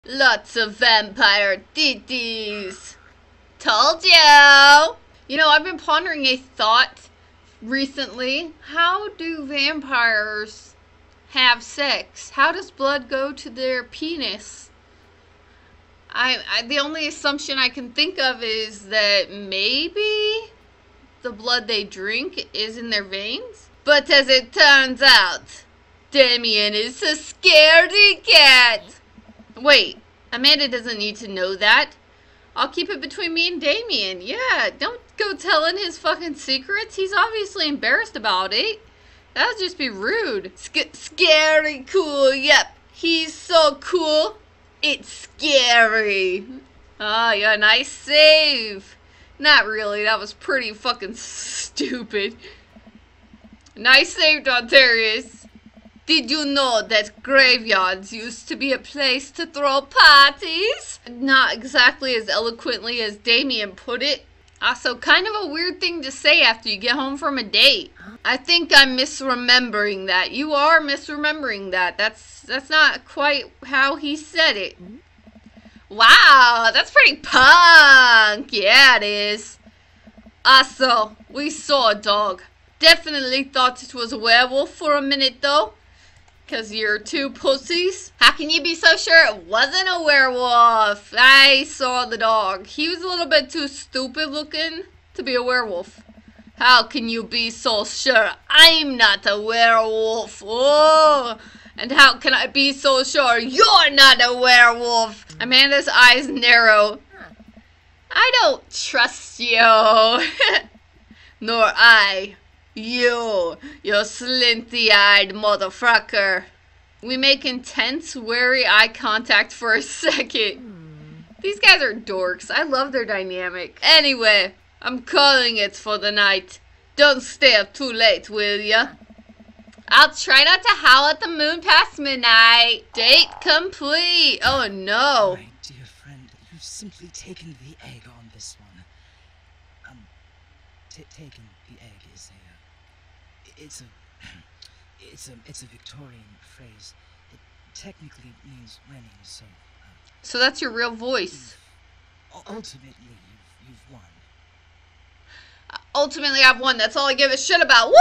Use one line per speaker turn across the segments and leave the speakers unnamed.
Lots of vampire titties. Told you. You know, I've been pondering a thought recently. How do vampires have sex? How does blood go to their penis? The only assumption I can think of is that maybe the blood they drink is in their veins. But as it turns out, Damien is a scaredy cat. Wait, Amanda doesn't need to know that. I'll keep it between me and Damien. Yeah, don't go telling his fucking secrets. He's obviously embarrassed about it. That would just be rude. Scary cool, yep. He's so cool. It's scary. Ah, yeah, nice save. Not really, that was pretty fucking stupid. Nice save, Darius. Did you know that graveyards used to be a place to throw parties? Not exactly as eloquently as Damien put it. Also, kind of a weird thing to say after you get home from a date. I think I'm misremembering that. You are misremembering that. That's not quite how he said it. Wow, that's pretty punk. Yeah, it is. Also, we saw a dog. Definitely thought it was a werewolf for a minute, though. Because you're two pussies. How can you be so sure it wasn't a werewolf? I saw the dog. He was a little bit too stupid looking to be a werewolf. How can you be so sure I'm not a werewolf? Oh, and how can I be so sure you're not a werewolf? Amanda's eyes narrow. I don't trust you. Nor I. You slinty-eyed motherfucker. We make intense, wary eye contact for a second. These guys are dorks. I love their dynamic. Anyway, I'm calling it for the night. Don't stay up too late, will ya? I'll try not to howl at the moon past midnight. Date complete. Oh no.
My dear friend, you've simply taken the egg on this one. Taken the egg is it's a Victorian phrase. It technically means winning,
so that's your real voice.
Ultimately, you've won.
Ultimately, I've won. That's all I give a shit about.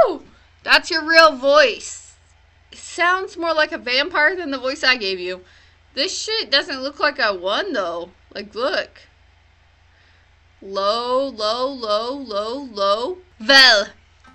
Woo! That's your real voice. It sounds more like a vampire than the voice I gave you. This shit doesn't look like I won, though. Like, look. Low, low, low, low, low. Well,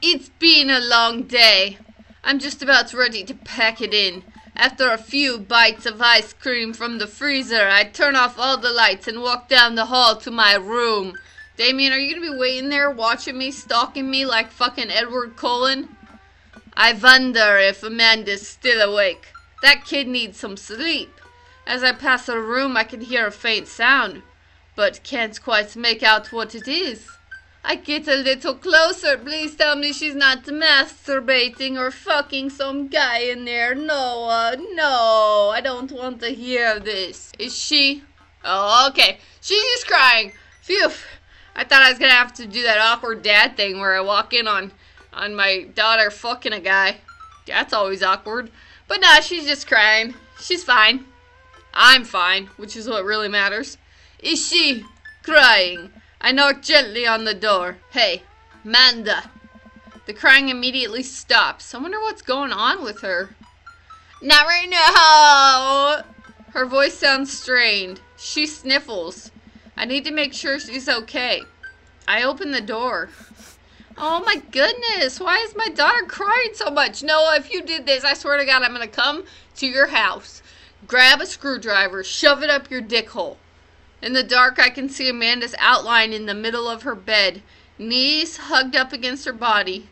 it's been a long day. I'm just about ready to pack it in. After a few bites of ice cream from the freezer, I turn off all the lights and walk down the hall to my room. Damien, are you gonna be waiting there watching me, stalking me like fucking Edward Cullen? I wonder if Amanda's still awake. That kid needs some sleep. As I pass her room, I can hear a faint sound, but can't quite make out what it is. I get a little closer. Please tell me she's not masturbating or fucking some guy in there. No, no, I don't want to hear this. Is she? Oh, okay. She's just crying. Phew. I thought I was gonna have to do that awkward dad thing where I walk in on my daughter fucking a guy. That's always awkward. But nah, she's just crying. She's fine. I'm fine, which is what really matters. Is she crying? I knock gently on the door. Hey, Amanda. The crying immediately stops. I wonder what's going on with her. Not right now. Her voice sounds strained. She sniffles. I need to make sure she's okay. I open the door. Oh my goodness. Why is my daughter crying so much? Noah, if you did this, I swear to God, I'm going to come to your house. Grab a screwdriver. Shove it up your dick hole. In the dark, I can see Amanda's outline in the middle of her bed, knees hugged up against her body.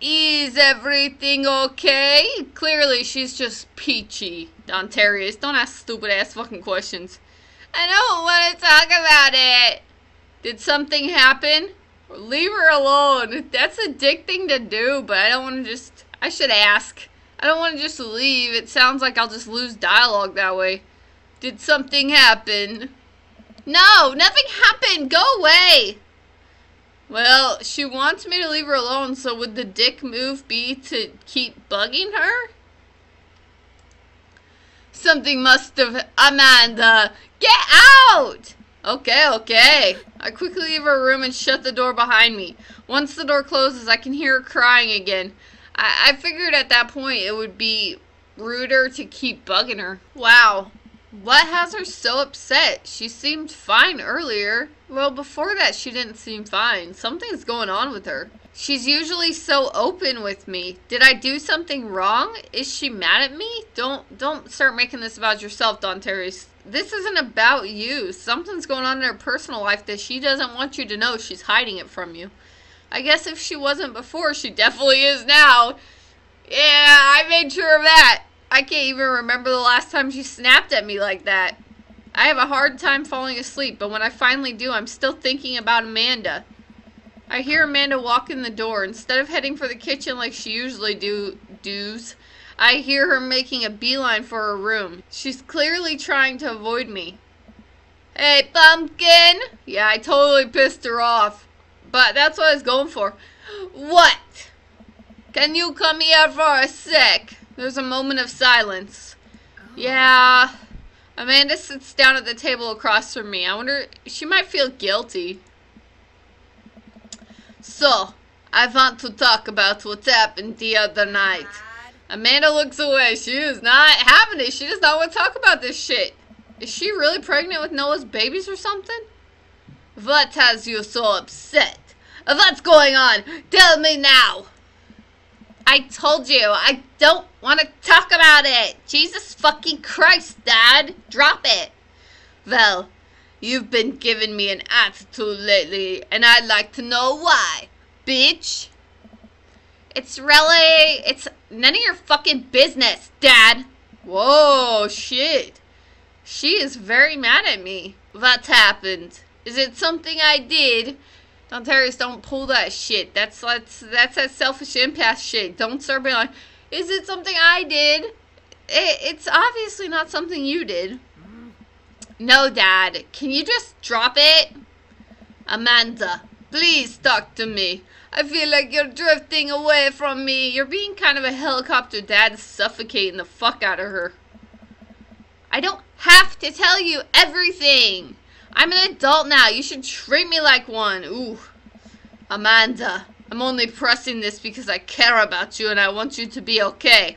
Is everything okay? Clearly, she's just peachy. Darius, don't ask stupid-ass fucking questions. I don't want to talk about it. Did something happen? Leave her alone. That's a dick thing to do, but I don't want to just... I should ask. I don't want to just leave. It sounds like I'll just lose dialogue that way. Did something happen? No, nothing happened. Go away. Well, she wants me to leave her alone, so would the dick move be to keep bugging her? Something must have... Amanda! Get out! Okay. I quickly leave her room and shut the door behind me. Once the door closes, I can hear her crying again. I figured at that point it would be ruder to keep bugging her. Wow. What has her so upset? She seemed fine earlier. Well, before that, she didn't seem fine. Something's going on with her. She's usually so open with me. Did I do something wrong? Is she mad at me? Don't start making this about yourself, Don Terry. This isn't about you. Something's going on in her personal life that she doesn't want you to know. She's hiding it from you. I guess if she wasn't before, she definitely is now. Yeah, I made sure of that. I can't even remember the last time she snapped at me like that. I have a hard time falling asleep, but when I finally do, I'm still thinking about Amanda. I hear Amanda walk in the door. Instead of heading for the kitchen like she usually does, I hear her making a beeline for her room. She's clearly trying to avoid me. Hey, pumpkin! Yeah, I totally pissed her off. But that's what I was going for. What? Can you come here for a sec? There's a moment of silence. Yeah. Amanda sits down at the table across from me. I wonder, she might feel guilty. So, I want to talk about what happened the other night. Amanda looks away. She is not having it. She does not want to talk about this shit. Is she really pregnant with Noah's babies or something? What has you so upset? What's going on? Tell me now. I told you, I don't want to talk about it. Jesus fucking Christ, Dad. Drop it. Well, you've been giving me an attitude lately, and I'd like to know why, bitch. It's none of your fucking business, Dad. Whoa, shit. She is very mad at me. What happened? Is it something I did? Don't Terrence, don't pull that shit. That's that selfish empath shit. Don't start being like, is it something I did? It's obviously not something you did. No, Dad. Can you just drop it? Amanda, please talk to me. I feel like you're drifting away from me. You're being kind of a helicopter dad, suffocating the fuck out of her. I don't have to tell you everything. I'm an adult now. You should treat me like one. Ooh. Amanda, I'm only pressing this because I care about you and I want you to be okay.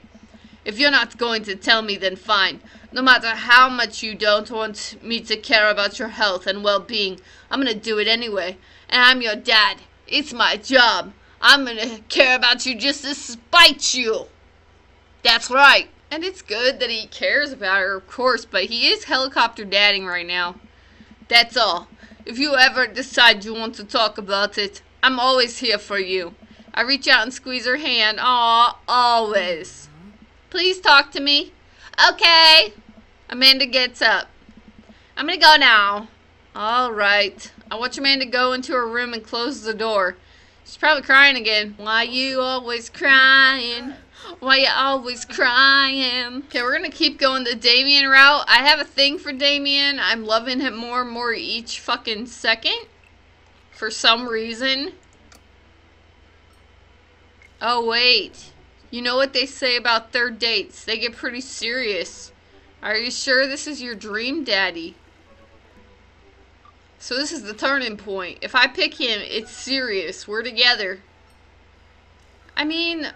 If you're not going to tell me, then fine. No matter how much you don't want me to care about your health and well-being, I'm going to do it anyway. And I'm your dad. It's my job. I'm going to care about you just to spite you. That's right. And it's good that he cares about her, of course, but he is helicopter dadding right now. That's all. If you ever decide you want to talk about it, I'm always here for you. I reach out and squeeze her hand. Aw, always. Please talk to me. Okay. Amanda gets up. I'm gonna go now. Alright. I watch Amanda go into her room and close the door. She's probably crying again. Why you always crying? Why you always crying? Okay, we're gonna keep going the Damien route. I have a thing for Damien. I'm loving him more and more each fucking second. For some reason. Oh, wait. You know what they say about third dates? They get pretty serious. Are you sure this is your dream daddy? So this is the turning point. If I pick him, it's serious. We're together. I mean,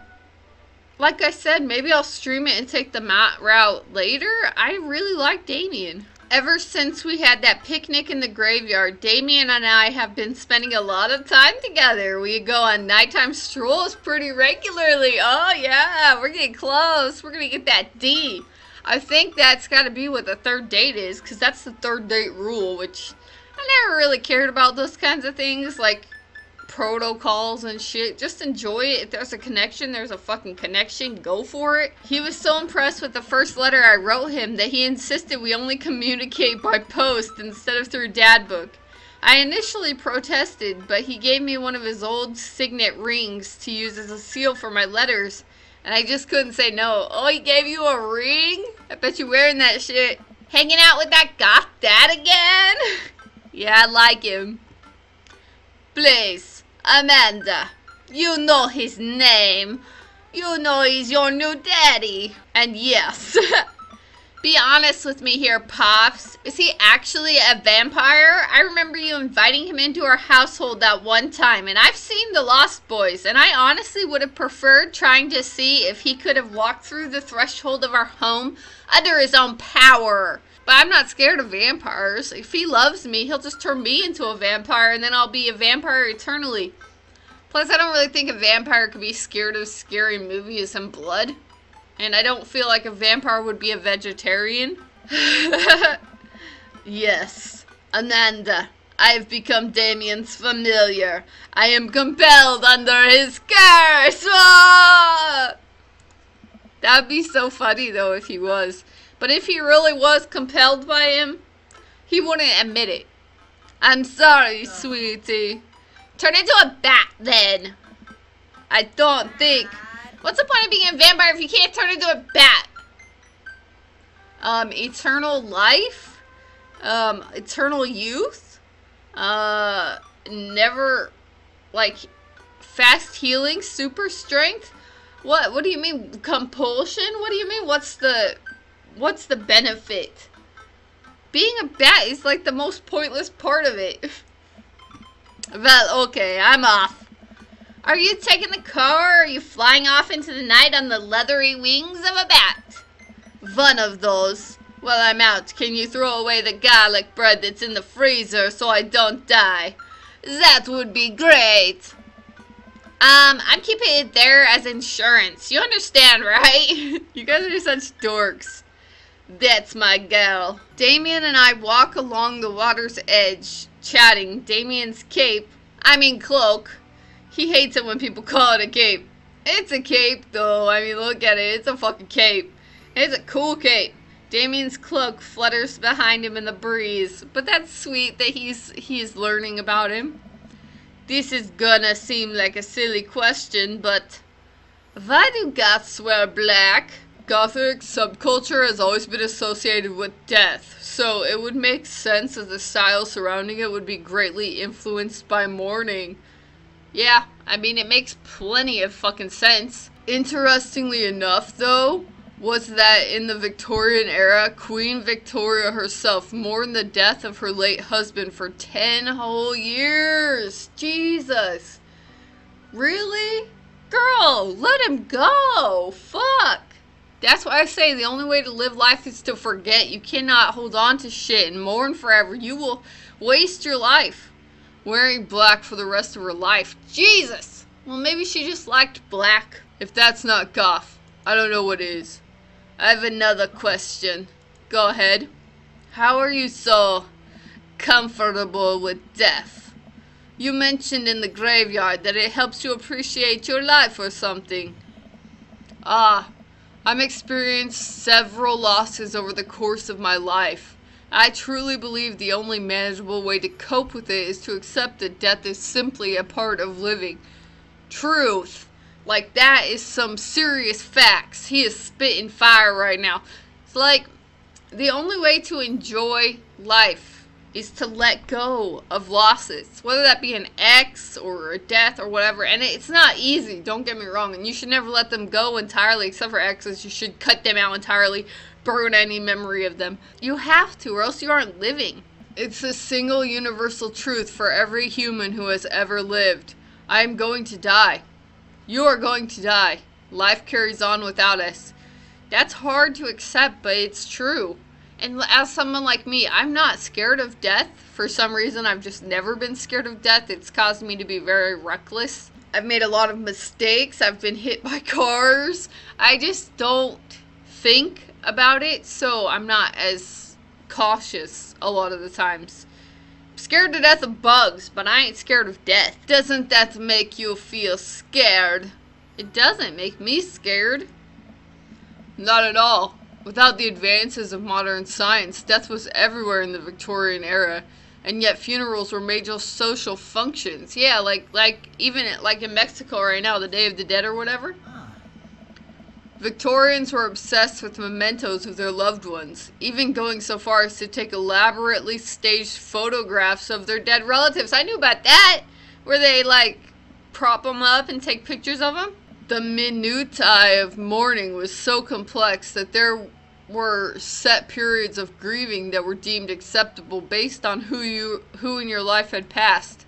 like I said, maybe I'll stream it and take the Matt route later. I really like Damien. Ever since we had that picnic in the graveyard, Damien and I have been spending a lot of time together. We go on nighttime strolls pretty regularly. Oh yeah, we're getting close. We're gonna get that D. I think that's gotta be what the third date is, because that's the third date rule, which I never really cared about those kinds of things, like protocols and shit. Just enjoy it. If there's a connection, there's a fucking connection. Go for it. He was so impressed with the first letter I wrote him that he insisted we only communicate by post instead of through dad book. I initially protested, but he gave me one of his old signet rings to use as a seal for my letters, and I just couldn't say no. Oh, he gave you a ring? I bet you're wearing that shit. Hanging out with that goth dad again? Yeah, I like him. Please. Amanda, you know his name. You know he's your new daddy. And yes, Be honest with me here, Pops. Is he actually a vampire? I remember you inviting him into our household that one time, and I've seen The Lost Boys, and I honestly would have preferred trying to see if he could have walked through the threshold of our home under his own power. But I'm not scared of vampires. If he loves me, he'll just turn me into a vampire, and then I'll be a vampire eternally. Plus, I don't really think a vampire could be scared of scary movies and blood. And I don't feel like a vampire would be a vegetarian. Yes, Ananda, I have become Damien's familiar. I am compelled under his curse. Ah! That'd be so funny, though, if he was. But if he really was compelled by him, he wouldn't admit it. I'm sorry, sweetie. Turn into a bat, then. I don't think... What's the point of being a vampire if you can't turn into a bat? Eternal life? Eternal youth? Never, like, fast healing, super strength? What do you mean, compulsion? What do you mean, what's the benefit? Being a bat is, like, the most pointless part of it. Well, okay, I'm off. Are you taking the car, or are you flying off into the night on the leathery wings of a bat? One of those. Well, I'm out. Can you throw away the garlic bread that's in the freezer so I don't die? That would be great. I'm keeping it there as insurance. You understand, right? You guys are such dorks. That's my gal. Damien and I walk along the water's edge, chatting. Damien's cloak. He hates it when people call it a cape. It's a cape, though. I mean, look at it. It's a fucking cape. It's a cool cape. Damien's cloak flutters behind him in the breeze. But that's sweet that he's learning about him. This is gonna seem like a silly question, but... why do goths wear black? Gothic subculture has always been associated with death, so it would make sense that the style surrounding it would be greatly influenced by mourning. Yeah, I mean, it makes plenty of fucking sense. Interestingly enough, though, was that in the Victorian era, Queen Victoria herself mourned the death of her late husband for 10 whole years. Jesus. Really? Girl, let him go. Fuck. That's why I say the only way to live life is to forget. You cannot hold on to shit and mourn forever. You will waste your life wearing black for the rest of her life. Jesus! Well, maybe she just liked black. If that's not goth, I don't know what is. I have another question. Go ahead. How are you so comfortable with death? You mentioned in the graveyard that it helps you appreciate your life or something. I've experienced several losses over the course of my life. I truly believe the only manageable way to cope with it is to accept that death is simply a part of living. Truth. Like, that is some serious facts. He is spitting fire right now. It's like, the only way to enjoy life is to let go of losses. Whether that be an ex or a death or whatever. And it's not easy, don't get me wrong. And you should never let them go entirely, except for exes. You should cut them out entirely. Burn any memory of them. You have to, or else you aren't living. It's a single universal truth for every human who has ever lived. I am going to die. You are going to die. Life carries on without us. That's hard to accept, but it's true. And as someone like me, I'm not scared of death. For some reason, I've just never been scared of death. It's caused me to be very reckless. I've made a lot of mistakes. I've been hit by cars. I just don't think about it, so I'm not as cautious a lot of the times. I'm scared to death of bugs, but I ain't scared of death. Doesn't that make you feel scared? It doesn't make me scared. Not at all. Without the advances of modern science, death was everywhere in the Victorian era, and yet funerals were major social functions. Yeah, like even like in Mexico right now, the Day of the Dead or whatever. Victorians were obsessed with mementos of their loved ones, even going so far as to take elaborately staged photographs of their dead relatives. I knew about that, where they like prop them up and take pictures of them. The minutiae of mourning was so complex that there were set periods of grieving that were deemed acceptable based on who in your life had passed.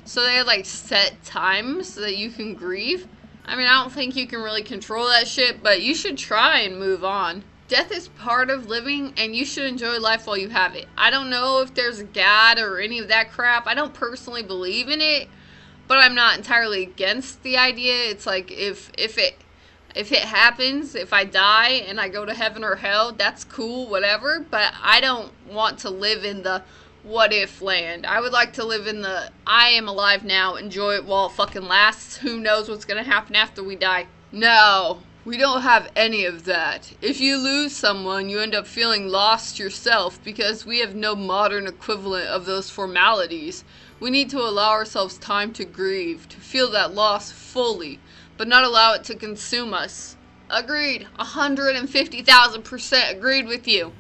So they had like set times that you can grieve. I mean, I don't think you can really control that shit, but you should try and move on. Death is part of living, and you should enjoy life while you have it. I don't know if there's a God or any of that crap. I don't personally believe in it, but I'm not entirely against the idea. It's like if it happens, if I die and I go to heaven or hell, that's cool, whatever. But I don't want to live in the what if land. I would like to live in the I am alive now, enjoy it while it fucking lasts. Who knows what's gonna happen after we die? No, we don't have any of that. If you lose someone, you end up feeling lost yourself because we have no modern equivalent of those formalities. We need to allow ourselves time to grieve, to feel that loss fully, but not allow it to consume us. Agreed. 150,000% agreed with you.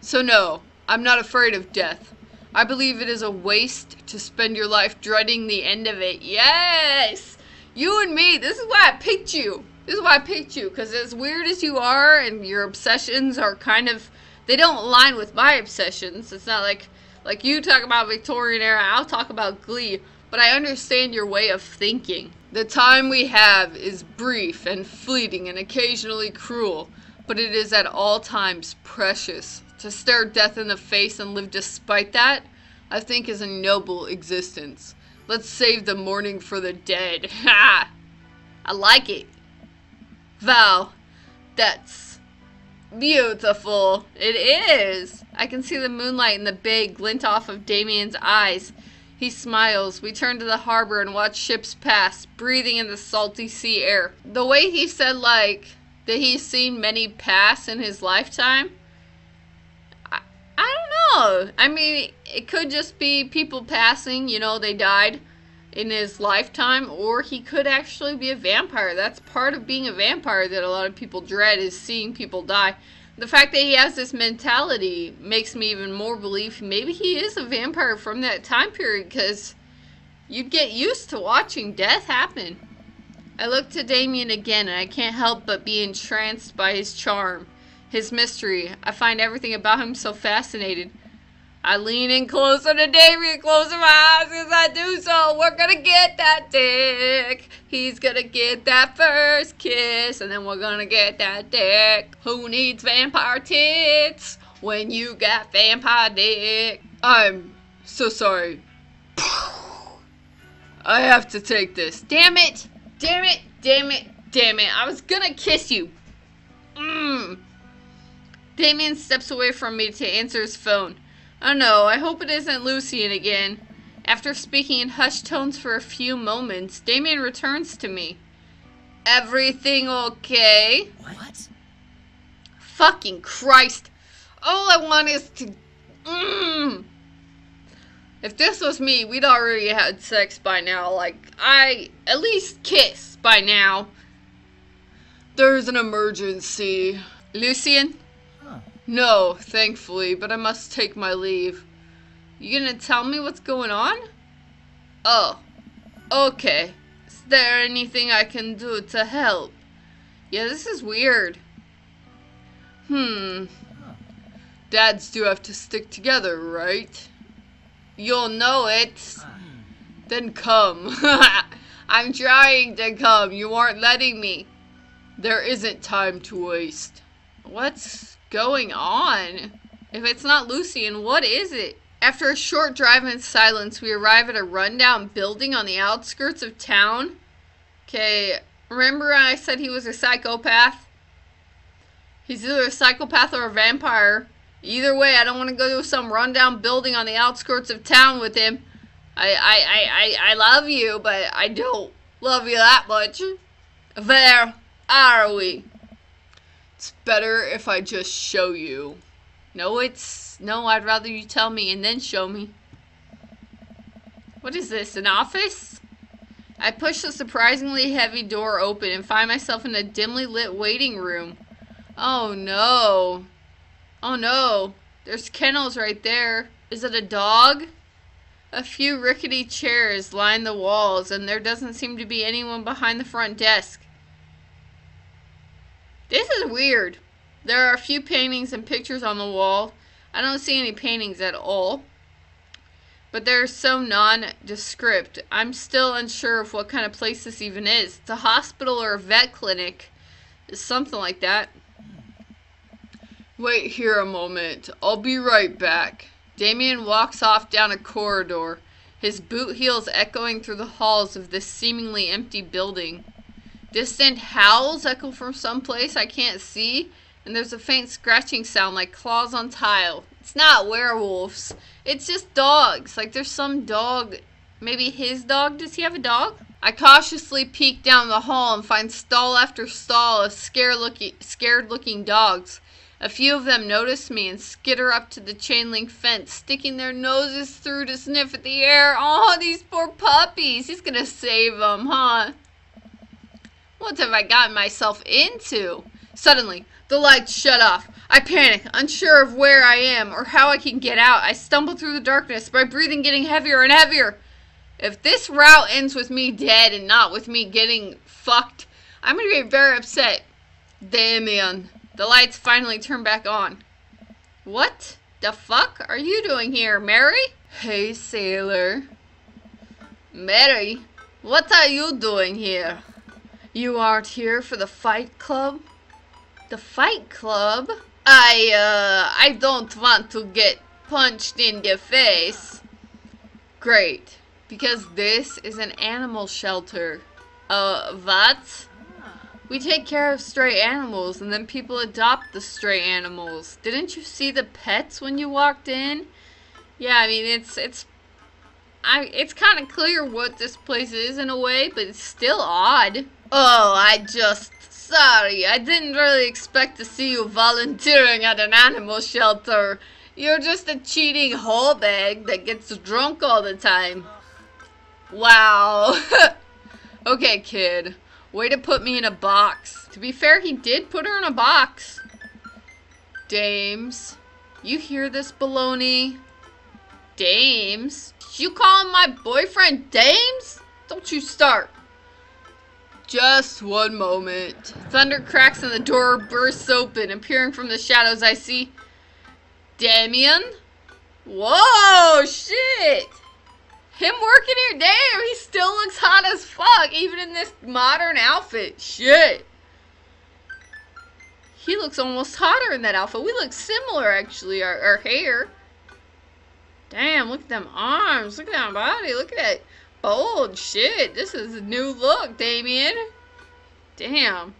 So no, I'm not afraid of death. I believe it is a waste to spend your life dreading the end of it. Yes! You and me, this is why I picked you. This is why I picked you, because as weird as you are and your obsessions are kind of, they don't align with my obsessions. It's not like you talk about Victorian era, I'll talk about Glee, but I understand your way of thinking. The time we have is brief and fleeting and occasionally cruel, but it is at all times precious. To stare death in the face and live despite that, I think is a noble existence. Let's save the mourning for the dead. Ha! I like it. Val, that's beautiful. It is. I can see the moonlight and the bay glint off of Damien's eyes. He smiles. We turn to the harbor and watch ships pass, breathing in the salty sea air. The way he said, like, that he's seen many pass in his lifetime, I don't know. I mean, it could just be people passing, you know, they died in his lifetime, or he could actually be a vampire. That's part of being a vampire that a lot of people dread, is seeing people die. The fact that he has this mentality makes me even more believe maybe he is a vampire from that time period, because you'd get used to watching death happen. I look to Damien again, and I can't help but be entranced by his charm. His mystery. I find everything about him so fascinating. I lean in closer to Damien, closing my eyes as I do so. We're gonna get that dick. He's gonna get that first kiss, and then we're gonna get that dick. Who needs vampire tits when you got vampire dick? I'm so sorry. I have to take this. Damn it! Damn it! Damn it! Damn it! I was gonna kiss you. Damien steps away from me to answer his phone. Oh no, I hope it isn't Lucien again. After speaking in hushed tones for a few moments, Damien returns to me. Everything okay?
What?
Fucking Christ. All I want is to... If this was me, we'd already had sex by now. Like, at least kiss by now. There's an emergency. Lucien? No, thankfully, but I must take my leave. You gonna tell me what's going on? Oh, okay. Is there anything I can do to help? Yeah, this is weird. Dads do have to stick together, right? You'll know it. Then come. I'm trying to come. You aren't letting me. There isn't time to waste. What's going on? If it's not Lucien, what is it? After a short drive in silence, we arrive at a rundown building on the outskirts of town. Okay, remember I said he was a psychopath? He's either a psychopath or a vampire. Either way, I don't want to go to some rundown building on the outskirts of town with him. I love you, but I don't love you that much. Where are we? It's better if I just show you. No, I'd rather you tell me and then show me. What is this, an office? I push the surprisingly heavy door open and find myself in a dimly lit waiting room. Oh no. Oh no. There's kennels right there. Is it a dog? A few rickety chairs line the walls, and there doesn't seem to be anyone behind the front desk. This is weird. There are a few paintings and pictures on the wall. I don't see any paintings at all. But they're so nondescript. I'm still unsure of what kind of place this even is. It's a hospital or a vet clinic. It's something like that. Wait here a moment. I'll be right back. Damien walks off down a corridor, his boot heels echoing through the halls of this seemingly empty building. Distant howls echo from someplace I can't see, and there's a faint scratching sound like claws on tile. It's not werewolves. It's just dogs. Like there's some dog. Maybe his dog. Does he have a dog? I cautiously peek down the hall and find stall after stall of scared looking dogs. A few of them notice me and skitter up to the chain link fence, sticking their noses through to sniff at the air. Oh, these poor puppies. He's gonna save them, huh? What have I gotten myself into? Suddenly, the lights shut off. I panic, unsure of where I am or how I can get out. I stumble through the darkness, my breathing getting heavier and heavier. If this route ends with me dead and not with me getting fucked, I'm going to be very upset. Damien. The lights finally turn back on. What the fuck are you doing here, Mary? Hey, sailor. Mary, what are you doing here? You aren't here for the fight club? The fight club? I don't want to get punched in the face. Great. Because this is an animal shelter. What? We take care of stray animals and then people adopt the stray animals. Didn't you see the pets when you walked in? Yeah, I mean, it's kind of clear what this place is in a way, but it's still odd. Oh, sorry, I didn't really expect to see you volunteering at an animal shelter. You're just a cheating whole bag that gets drunk all the time. Wow. Okay, kid. Way to put me in a box. To be fair, he did put her in a box. Dames. You hear this baloney? Dames? You calling my boyfriend Dames? Don't you start. Just one moment. Thunder cracks and the door bursts open. Appearing from the shadows, I see Damien. Whoa, shit. Him working here, damn, he still looks hot as fuck, even in this modern outfit. Shit. He looks almost hotter in that outfit. We look similar, actually, our hair. Damn, look at them arms. Look at that body. Look at that bold shit. This is a new look, Damien. Damn.